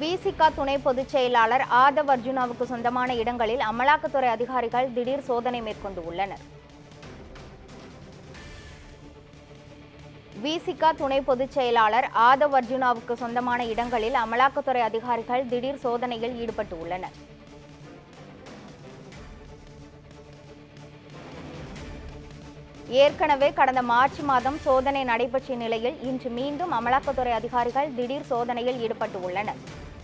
விசிக துணை பொதுச் செயலாளர் ஆதவ் அர்ஜுனாவுக்கு சொந்தமான இடங்களில் அமலாக்கத்துறை அதிகாரிகள் திடீர் சோதனை மேற்கொண்டு உள்ளனர். விசிக துணை பொதுச் செயலாளர் ஆதவ் அர்ஜுனாவுக்கு சொந்தமான இடங்களில் அமலாக்கத்துறை அதிகாரிகள் திடீர் சோதனையில் ஈடுபட்டு உள்ளனர். ஏற்கனவே கடந்த மார்ச் மாதம் சோதனை நடைபெற்ற நிலையில் இன்று மீண்டும் அமலாக்கத்துறை அதிகாரிகள் திடீர் சோதனையில் ஈடுபட்டு உள்ளனர்.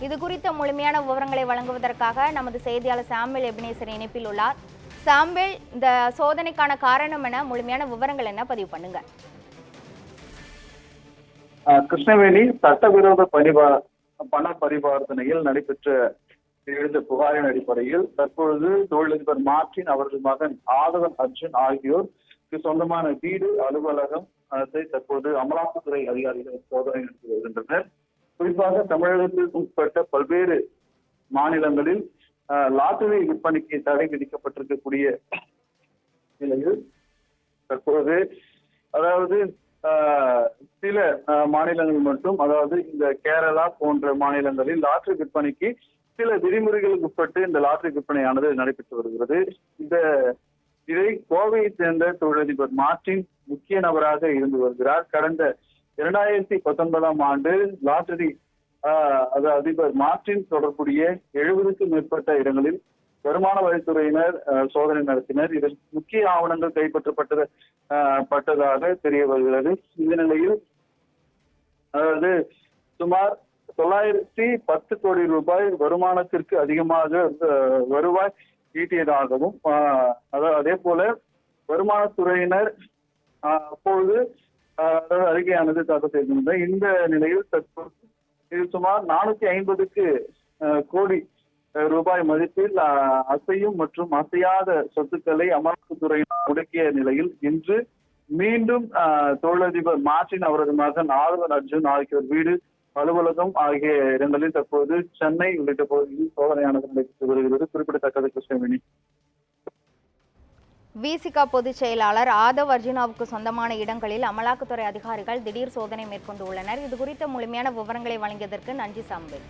இதுகுறித்த முழுமையான விவரங்களை வழங்குவதற்காக நமது செய்தியாளர் சாம்பல் எபினேசர் இணைப்பில் உள்ளார். சாம்பல், இந்த சோதனைக்கான காரணம் என, முழுமையான விவரங்கள் என்ன, பதிவு பண்ணுங்க. கிருஷ்ணவேணி சட்டவிரோத பண பரிவர்த்தனையில் நடைபெற்ற எழுந்த புகாரின் அடிப்படையில் தற்பொழுது தொழிலதிபர் மார்டின் அவரது மகன் ஆதவன் அர்ஜுன் ஆகியோருக்கு சொந்தமான வீடு, அலுவலகம் தற்போது அமலாக்கத்துறை அதிகாரிகள் சோதனை நடத்தி வருகின்றனர். குறிப்பாக தமிழகத்திற்கு உட்பட்ட பல்வேறு மாநிலங்களில் லாட்டரி விற்பனைக்கு தடை விதிக்கப்பட்டிருக்கக்கூடிய நிலையில் தற்போது அதாவது சில மாநிலங்கள் மட்டும், அதாவது இந்த கேரளா போன்ற மாநிலங்களில் லாட்டரி விற்பனைக்கு சில விதிமுறைகளுக்கு உட்பட்டு இந்த லாட்டரி விற்பனையானது நடைபெற்று வருகிறது. இதை கோவையை சேர்ந்த தொழிலதிபர் மார்டின் முக்கிய நபராக இருந்து வருகிறார். கடந்த 2019ஆம் ஆண்டு லாட்டரி அதிபர் மார்டின் தொடர்புடைய 70க்கும் மேற்பட்ட இடங்களில் வருமான வரித்துறையினர் சோதனை நடத்தினர். இதில் முக்கிய ஆவணங்கள் கைப்பற்றப்பட்டதாக தெரிய வருகிறது. இந்த நிலையில் அதாவது சுமார் 910 கோடி ரூபாய் வருமானத்திற்கு அதிகமாக வருவாய் ஈட்டியதாகவும், அதே போல வருமானத்துறையினர் அப்பொழுது அறிக்கையானது தாக்கல் செய்திருந்தது. இந்த நிலையில் தற்போது இது சுமார் 450 கோடி ரூபாய் மதிப்பில் அசையும் மற்றும் அசையாத சொத்துக்களை அமலாக்கத்துறையினர் முடக்கிய நிலையில் இன்று மீண்டும் தொழிலதிபர் மார்டின் அவரது மகன் ஆதவன் அர்ஜுன் ஆகியோர் வீடு, அலுவலகம் ஆகிய இடங்களில் தற்போது சென்னை உள்ளிட்ட பகுதியில் சோதனையானது நடைபெற்று வருகிறது. குறிப்பிடத்தக்கது கிருஷ்ணவேணி. விசிக பொதுச் செயலாளர் ஆதவ் அர்ஜுனாவுக்கு சொந்தமான இடங்களில் அமலாக்கத்துறை அதிகாரிகள் திடீர் சோதனை மேற்கொண்டு உள்ளனர். இதுகுறித்த முழுமையான விவரங்களை வழங்கியதற்கு நன்றி சாம்பல்.